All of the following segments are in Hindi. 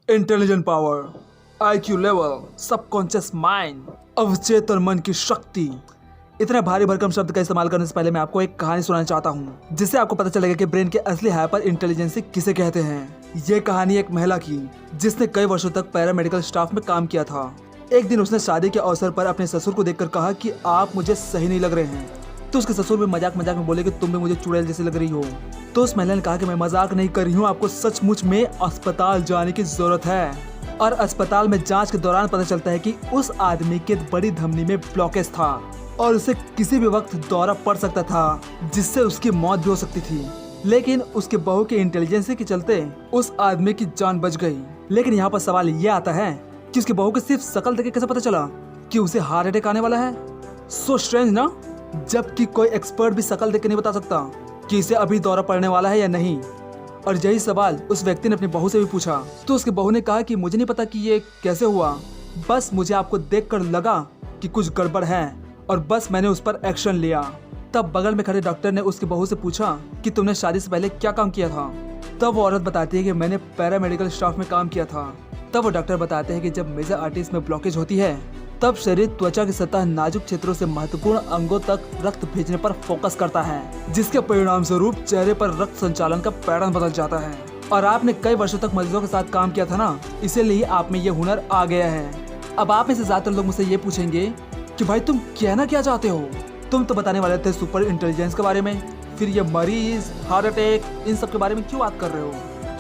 Intelligent power, IQ level, subconscious mind, अवचेतन मन की शक्ति। इतने भारी भरकम शब्द का इस्तेमाल करने से पहले मैं आपको एक कहानी सुनाना चाहता हूँ जिससे आपको पता चलेगा कि ब्रेन के असली हाइपर इंटेलिजेंसी किसे कहते हैं। ये कहानी एक महिला की जिसने कई वर्षों तक पैरामेडिकल स्टाफ में काम किया था। एक दिन उसने शादी के अवसर पर अपने ससुर को देखकर कहा कि आप मुझे सही नहीं लग रहे हैं। तो उसके ससुर भी मजाक मजाक में बोले कि तुम भी मुझे चुड़ैल जैसी लग रही हो। तो उस महिला ने कहा कि मैं मजाक नहीं कर रही हूँ, आपको सचमुच में अस्पताल जाने की जरूरत है। और अस्पताल में जांच के दौरान पता चलता है कि उस आदमी के बड़ी धमनी में ब्लॉकेज था और उसे किसी भी वक्त दौरा पड़ सकता था जिससे उसकी मौत भी हो सकती थी। लेकिन उसके बहू के इंटेलिजेंस के चलते उस आदमी की जान बच गई। लेकिन यहाँ पर सवाल ये आता है कि उसके बहू को सिर्फ शक्ल देख के कैसे पता चला कि उसे हार्ट अटैक आने वाला है। सो स्ट्रेंज ना, जबकि कोई एक्सपर्ट भी शक्ल देख के नहीं बता सकता कि इसे अभी दौरा पड़ने वाला है या नहीं। और यही सवाल उस व्यक्ति ने अपनी बहू से भी पूछा। तो उसकी बहू ने कहा कि मुझे नहीं पता कि ये कैसे हुआ, बस मुझे आपको देखकर लगा कि कुछ गड़बड़ है और बस मैंने उस पर एक्शन लिया। तब बगल में खड़े डॉक्टर ने उसकी बहू से पूछा कि तुमने शादी से पहले क्या काम किया था। तब वो औरत बताती है कि मैंने पैरामेडिकल स्टाफ में काम किया था। तब वो डॉक्टर बताते हैं कि जब मेजर आर्टरीज में ब्लॉकेज होती है तब शरीर त्वचा की सतह नाजुक क्षेत्रों से महत्वपूर्ण अंगों तक रक्त भेजने पर फोकस करता है, जिसके परिणाम स्वरूप चेहरे पर रक्त संचालन का पैटर्न बदल जाता है। और आपने कई वर्षों तक मरीजों के साथ काम किया था ना, इसीलिए आप में ये हुनर आ गया है। अब आप में से ज्यादातर लोग मुझसे ये पूछेंगे कि भाई तुम कहना क्या चाहते हो। तुम तो बताने वाले थे सुपर इंटेलिजेंस के बारे में, फिर ये मरीज, हार्ट अटैक, इन सब के बारे में क्यों बात कर रहे हो।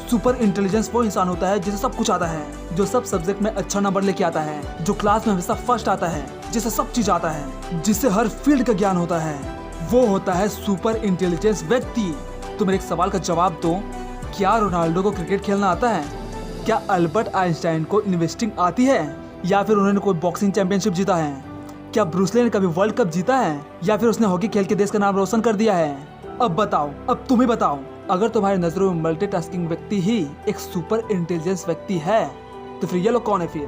सुपर इंटेलिजेंस वो इंसान होता है जिसे सब कुछ आता है, जो सब सब्जेक्ट में अच्छा नंबर लेके आता है, जो क्लास में हमेशा फर्स्ट आता है, जिसे सब चीज आता है, जिससे हर फील्ड का ज्ञान होता है। वो होता है सुपर इंटेलिजेंस व्यक्ति। तो मेरे एक सवाल का जवाब दो, क्या रोनाल्डो को क्रिकेट खेलना आता है? क्या अल्बर्ट आइंस्टाइन को इन्वेस्टिंग आती है? या फिर उन्होंने कोई बॉक्सिंग चैंपियनशिप जीता है? क्या ब्रूस ली ने कभी वर्ल्ड कप जीता है? या फिर उसने हॉकी खेल के देश का नाम रोशन कर दिया है? अब बताओ, अब तुम ही बताओ। अगर तुम्हारी नजरों में मल्टीटास्किंग व्यक्ति ही एक सुपर इंटेलिजेंस व्यक्ति है तो फिर ये लोग कौन है फिर?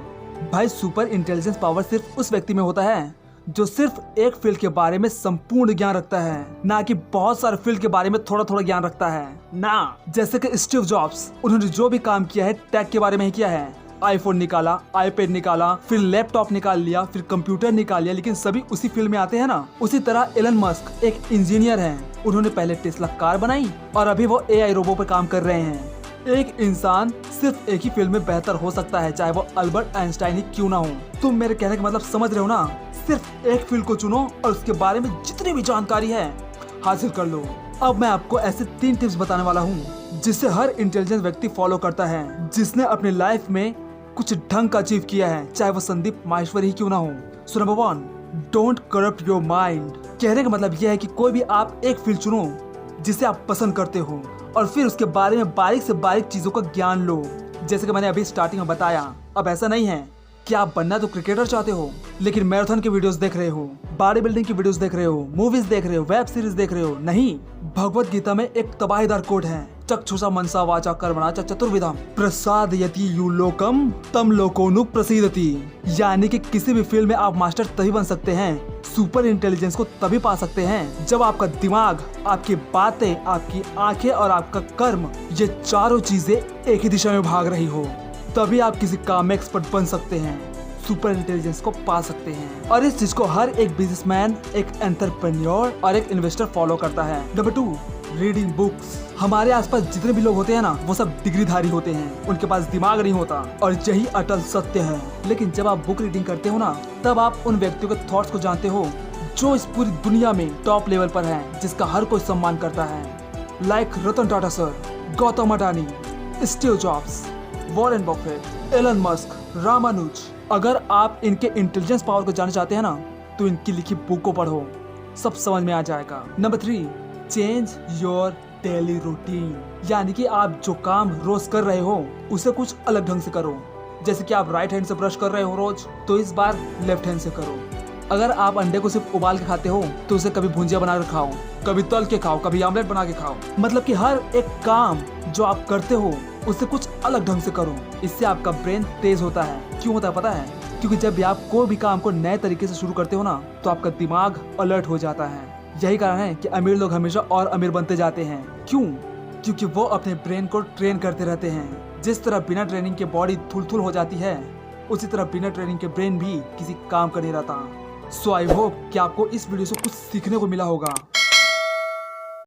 भाई सुपर इंटेलिजेंस पावर सिर्फ उस व्यक्ति में होता है जो सिर्फ एक फील्ड के बारे में संपूर्ण ज्ञान रखता है, ना कि बहुत सारे फील्ड के बारे में थोड़ा थोड़ा ज्ञान रखता है ना। जैसे कि स्टीव जॉब्स, उन्होंने जो भी काम किया है टेक के बारे में ही किया है। आईफोन निकाला, आईपैड निकाला, फिर लैपटॉप निकाल लिया, फिर कंप्यूटर निकाल लिया, लेकिन सभी उसी फील्ड में आते हैं ना। उसी तरह एलन मस्क एक इंजीनियर हैं। उन्होंने पहले टेस्ला कार बनाई और अभी वो एआई रोबो पर काम कर रहे हैं। एक इंसान सिर्फ एक ही फील्ड में बेहतर हो सकता है, चाहे वो अल्बर्ट आइंस्टाइन ही क्यों ना हो। तुम मेरे कहने का मतलब समझ रहे हो ना? सिर्फ एक फील्ड को चुनो और उसके बारे में जितनी भी जानकारी है हासिल कर लो। अब मैं आपको ऐसे 3 टिप्स बताने वाला हूँ जिससे हर इंटेलिजेंट व्यक्ति फॉलो करता है, जिसने अपनी लाइफ में कुछ ढंग का अचीव किया है, चाहे वो संदीप माहेश्वरी ही क्यों ना हो। So number 1, don't corrupt your mind. कहने का मतलब यह है कि कोई भी आप एक फील्ड चुनो जिसे आप पसंद करते हो और फिर उसके बारे में बारीक से बारीक चीजों का ज्ञान लो। जैसे कि मैंने अभी स्टार्टिंग में बताया। अब ऐसा नहीं है कि आप बनना तो क्रिकेटर चाहते हो लेकिन मैराथन की वीडियोस देख रहे हो, बॉडी बिल्डिंग की वीडियोस देख रहे हो, मूवीज देख रहे हो, वेब सीरीज देख रहे हो। नहीं, भगवत गीता में एक तबाहीदार कोड है, चक्षुषा मनसा वाचा कर्मणा च चतुर्विधम प्रसादयति यूलोकम तम लोकोनु प्रसीदति। यानी कि किसी भी फील्ड में आप मास्टर तभी बन सकते हैं, सुपर इंटेलिजेंस को तभी पा सकते हैं जब आपका दिमाग, आपकी बातें, आपकी आंखें और आपका कर्म, ये चारों चीजें एक ही दिशा में भाग रही हो। तभी आप किसी काम में एक्सपर्ट बन सकते हैं, सुपर इंटेलिजेंस को पा सकते हैं। और इस चीज को हर एक बिजनेसमैन, एक एंटरप्रेन्योर और एक इन्वेस्टर फॉलो करता है। Number 2, reading books. हमारे आसपास जितने भी लोग होते हैं ना, वो सब डिग्रीधारी होते हैं, उनके पास दिमाग नहीं होता और यही अटल सत्य है। लेकिन जब आप बुक रीडिंग करते हो ना, तब आप उन व्यक्तियों के थॉट्स को जानते हो जो इस पूरी दुनिया में टॉप लेवल पर है, जिसका हर कोई सम्मान करता है। Like Ratan Tata sir, Gautam Adani, Steve Jobs, Warren Buffett, Elon Musk, Ramanuj. अगर आप इनके इंटेलिजेंस पावर को जानना चाहते हैं ना, तो इनकी लिखी बुक को पढ़ो, सब समझ में आ जाएगा। Number 3, change your daily routine. यानी कि आप जो काम रोज कर रहे हो उसे कुछ अलग ढंग से करो। जैसे कि आप राइट हैंड से ब्रश कर रहे हो रोज, तो इस बार लेफ्ट हैंड से करो। अगर आप अंडे को सिर्फ उबाल के खाते हो तो उसे कभी भुंजिया बना कर खाओ, कभी तल के खाओ, कभी आमलेट बना के खाओ। मतलब कि हर एक काम जो आप करते हो उसे कुछ अलग ढंग से करो। इससे आपका ब्रेन तेज होता है। क्यों होता है पता है? क्योंकि जब भी आप कोई भी काम को नए तरीके से शुरू करते हो ना, तो आपका दिमाग अलर्ट हो जाता है। यही कारण है कि अमीर लोग हमेशा और अमीर बनते जाते हैं। क्यों? क्योंकि वो अपने ब्रेन को ट्रेन करते रहते हैं। जिस तरह बिना ट्रेनिंग के बॉडी थुलथुल हो जाती है, उसी तरह बिना ट्रेनिंग के ब्रेन भी किसी काम का नहीं रहता। सो आई होप कि आपको इस वीडियो से कुछ सीखने को मिला होगा।